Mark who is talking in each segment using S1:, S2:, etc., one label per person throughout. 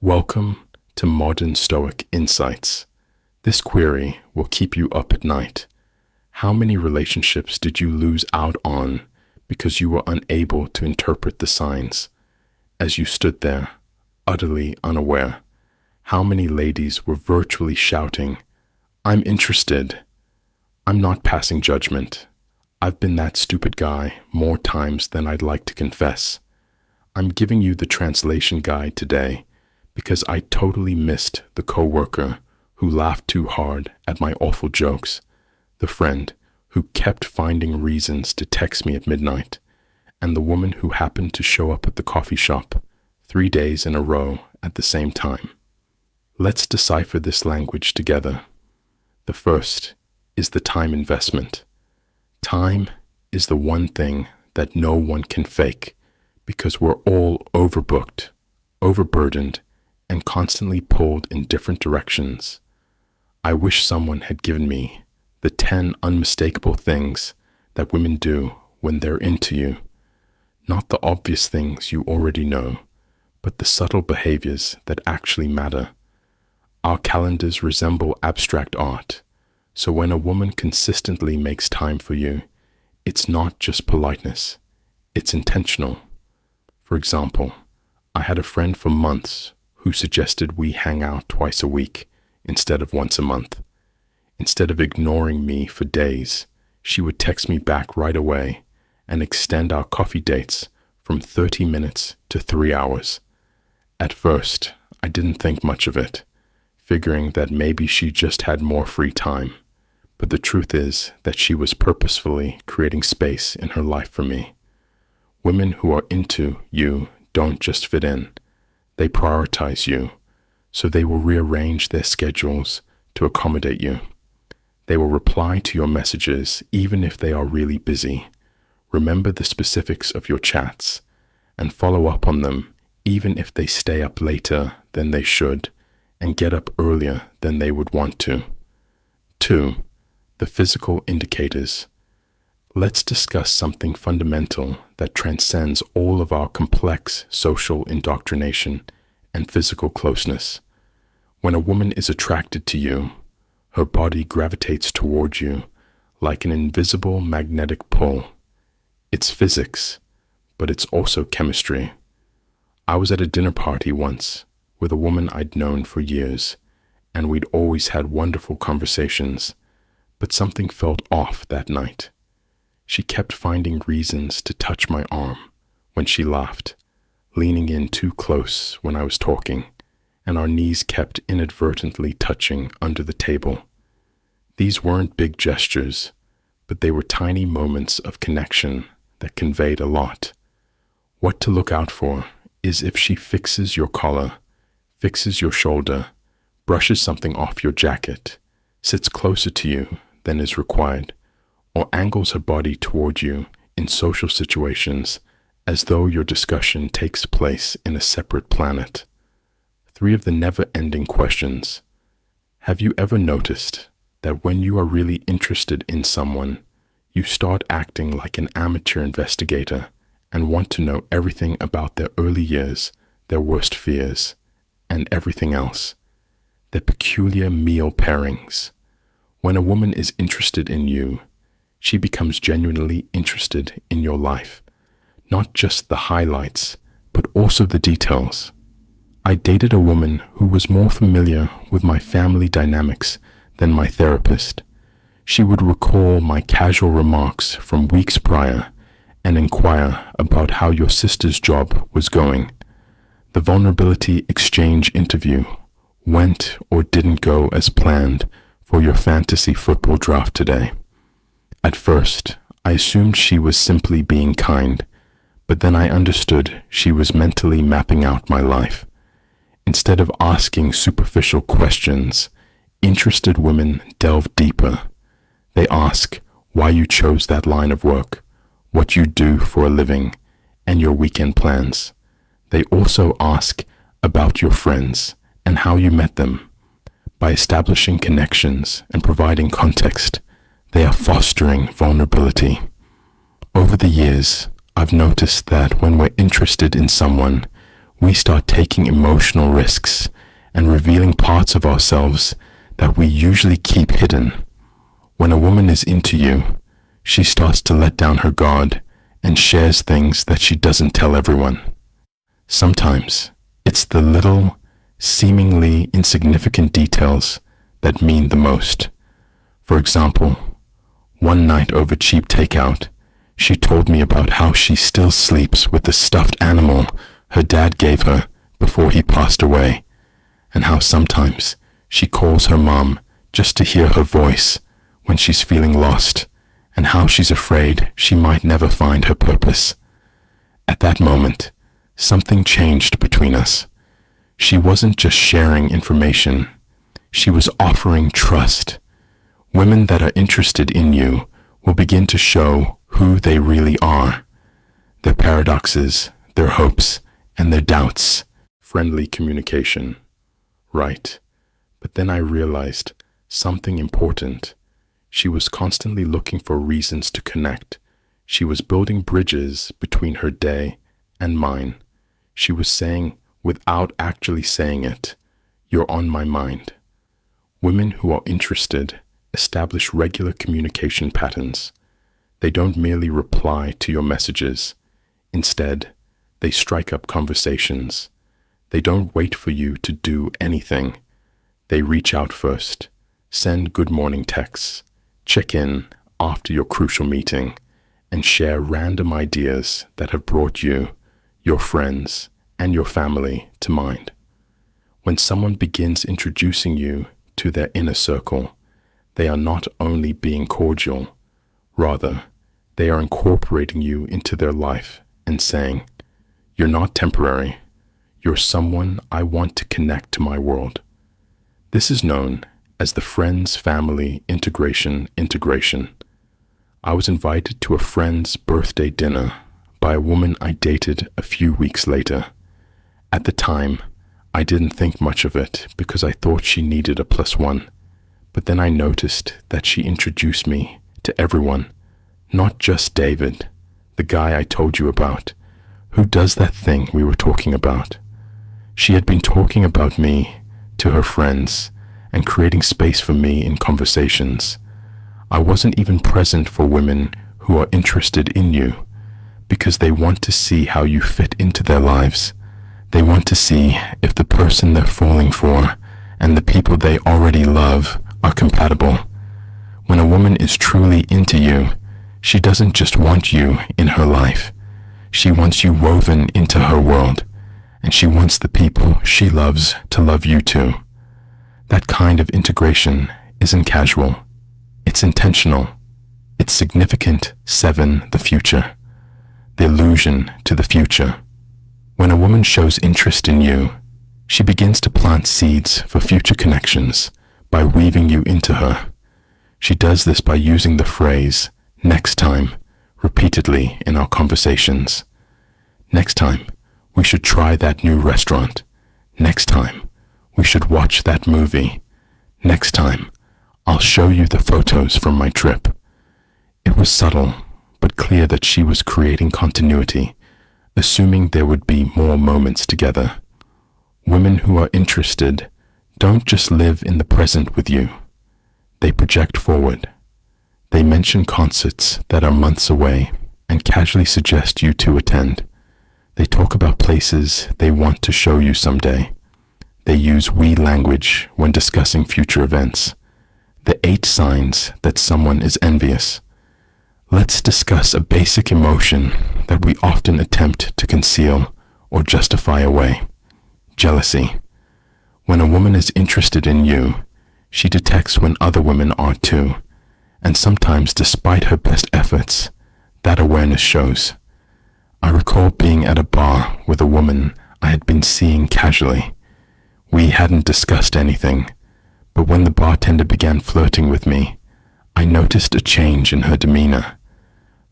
S1: Welcome to Modern Stoic Insights. This query will keep you up at night. How many relationships did you lose out on because you were unable to interpret the signs? As you stood there, utterly unaware, how many ladies were virtually shouting, "I'm interested. I'm not passing judgment. I've been that stupid guy more times than I'd like to confess." I'm giving you the translation guide today because I totally missed the coworker who laughed too hard at my awful jokes, the friend who kept finding reasons to text me at midnight, and the woman who happened to show up at the coffee shop 3 days in a row at the same time. Let's decipher this language together. The first is the time investment. Time is the one thing that no one can fake because we're all overbooked, overburdened, and constantly pulled in different directions. I wish someone had given me the 10 unmistakable things that women do when they're into you. Not the obvious things you already know, but the subtle behaviors that actually matter. Our calendars resemble abstract art, so when a woman consistently makes time for you, it's not just politeness, it's intentional. For example, I had a friend for months who suggested we hang out twice a week instead of once a month. Instead of ignoring me for days, she would text me back right away and extend our coffee dates from 30 minutes to 3 hours. At first, I didn't think much of it, figuring that maybe she just had more free time. But the truth is that she was purposefully creating space in her life for me. Women who are into you don't just fit in. They prioritize you, so they will rearrange their schedules to accommodate you. They will reply to your messages even if they are really busy. Remember the specifics of your chats and follow up on them even if they stay up later than they should and get up earlier than they would want to. 2. The physical indicators. Let's discuss something fundamental that transcends all of our complex social indoctrination and physical closeness. When a woman is attracted to you, her body gravitates toward you like an invisible magnetic pull. It's physics, but it's also chemistry. I was at a dinner party once with a woman I'd known for years, and we'd always had wonderful conversations, but something felt off that night. She kept finding reasons to touch my arm when she laughed, leaning in too close when I was talking, and our knees kept inadvertently touching under the table. These weren't big gestures, but they were tiny moments of connection that conveyed a lot. What to look out for is if she fixes your collar, fixes your shoulder, brushes something off your jacket, sits closer to you than is required, or angles her body toward you in social situations as though your discussion takes place in a separate planet. 3 of the never-ending questions. Have you ever noticed that when you are really interested in someone, you start acting like an amateur investigator and want to know everything about their early years, their worst fears, and everything else? Their peculiar meal pairings. When a woman is interested in you, she becomes genuinely interested in your life, not just the highlights, but also the details. I dated a woman who was more familiar with my family dynamics than my therapist. She would recall my casual remarks from weeks prior and inquire about how your sister's job was going. The vulnerability exchange interview went or didn't go as planned for your fantasy football draft today. At first, I assumed she was simply being kind, but then I understood she was mentally mapping out my life. Instead of asking superficial questions, interested women delve deeper. They ask why you chose that line of work, what you do for a living, and your weekend plans. They also ask about your friends and how you met them. By establishing connections and providing context, they are fostering vulnerability. Over the years, I've noticed that when we're interested in someone, we start taking emotional risks and revealing parts of ourselves that we usually keep hidden. When a woman is into you, she starts to let down her guard and shares things that she doesn't tell everyone. Sometimes it's the little, seemingly insignificant details that mean the most. For example, one night over cheap takeout, she told me about how she still sleeps with the stuffed animal her dad gave her before he passed away, and how sometimes she calls her mom just to hear her voice when she's feeling lost, and how she's afraid she might never find her purpose. At that moment, something changed between us. She wasn't just sharing information, she was offering trust. Women that are interested in you will begin to show who they really are, their paradoxes, their hopes, and their doubts. Friendly communication. Right. But then I realized something important. She was constantly looking for reasons to connect. She was building bridges between her day and mine. She was saying, without actually saying it, "You're on my mind." Women who are interested establish regular communication patterns. They don't merely reply to your messages. Instead, they strike up conversations. They don't wait for you to do anything. They reach out first, send good morning texts, check in after your crucial meeting, and share random ideas that have brought you, your friends, and your family to mind. When someone begins introducing you to their inner circle, they are not only being cordial, rather, they are incorporating you into their life and saying, "You're not temporary. You're someone I want to connect to my world." This is known as the friends-family integration. I was invited to a friend's birthday dinner by a woman I dated a few weeks later. At the time, I didn't think much of it because I thought she needed a +1. But then I noticed that she introduced me to everyone, not just David, the guy I told you about, who does that thing we were talking about. She had been talking about me to her friends and creating space for me in conversations. I wasn't even present for women who are interested in you because they want to see how you fit into their lives. They want to see if the person they're falling for and the people they already love are compatible. When a woman is truly into you, she doesn't just want you in her life. She wants you woven into her world, and she wants the people she loves to love you too. That kind of integration isn't casual. It's intentional. It's significant. 7. The future. The allusion to the future. When a woman shows interest in you, she begins to plant seeds for future connections by weaving you into her. She does this by using the phrase, "next time," repeatedly in our conversations. Next time, we should try that new restaurant. Next time, we should watch that movie. Next time, I'll show you the photos from my trip. It was subtle, but clear that she was creating continuity, assuming there would be more moments together. Women who are interested don't just live in the present with you. They project forward. They mention concerts that are months away and casually suggest you to attend. They talk about places they want to show you someday. They use we language when discussing future events. The 8 signs that someone is envious. Let's discuss a basic emotion that we often attempt to conceal or justify away. Jealousy. When a woman is interested in you, she detects when other women are too, and sometimes despite her best efforts, that awareness shows. I recall being at a bar with a woman I had been seeing casually. We hadn't discussed anything, but when the bartender began flirting with me, I noticed a change in her demeanor.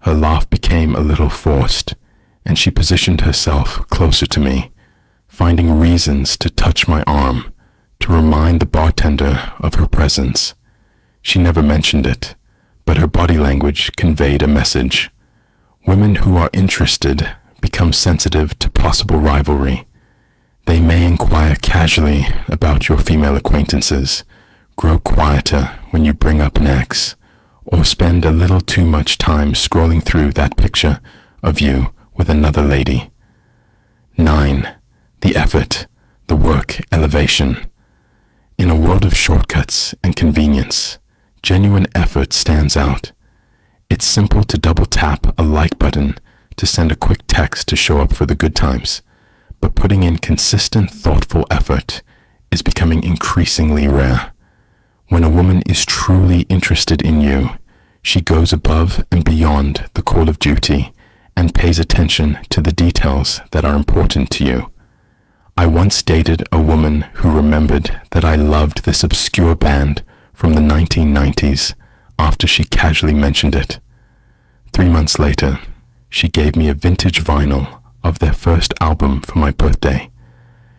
S1: Her laugh became a little forced, and she positioned herself closer to me, finding reasons to touch my arm, to remind the bartender of her presence. She never mentioned it, but her body language conveyed a message. Women who are interested become sensitive to possible rivalry. They may inquire casually about your female acquaintances, grow quieter when you bring up an ex, or spend a little too much time scrolling through that picture of you with another lady. 9. The effort, the work elevation. In a world of shortcuts and convenience, genuine effort stands out. It's simple to double tap a like button to send a quick text to show up for the good times, but putting in consistent, thoughtful effort is becoming increasingly rare. When a woman is truly interested in you, she goes above and beyond the call of duty and pays attention to the details that are important to you. I once dated a woman who remembered that I loved this obscure band from the 1990s after she casually mentioned it. 3 months later, she gave me a vintage vinyl of their first album for my birthday.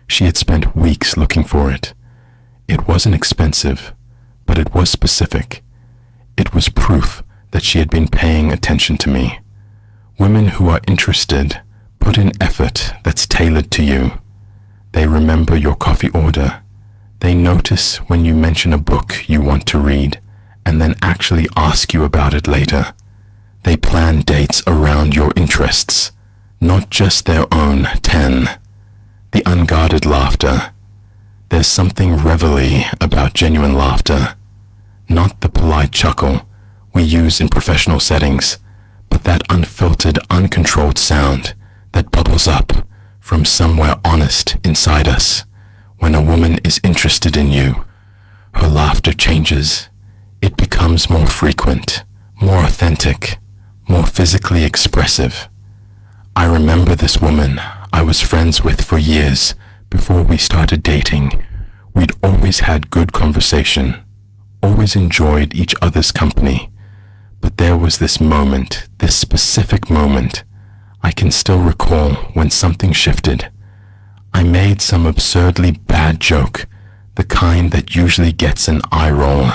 S1: She had spent weeks looking for it. It wasn't expensive, but it was specific. It was proof that she had been paying attention to me. Women who are interested put in effort that's tailored to you. They remember your coffee order. They notice when you mention a book you want to read and then actually ask you about it later. They plan dates around your interests, not just their own 10. The unguarded laughter. There's something reveille about genuine laughter. Not the polite chuckle we use in professional settings, but that unfiltered, uncontrolled sound that bubbles up from somewhere honest inside us. When a woman is interested in you, her laughter changes. It becomes more frequent, more authentic, more physically expressive. I remember this woman I was friends with for years before we started dating. We'd always had good conversation, always enjoyed each other's company. But there was this moment, this specific moment, I can still recall when something shifted. I made some absurdly bad joke, the kind that usually gets an eye roll.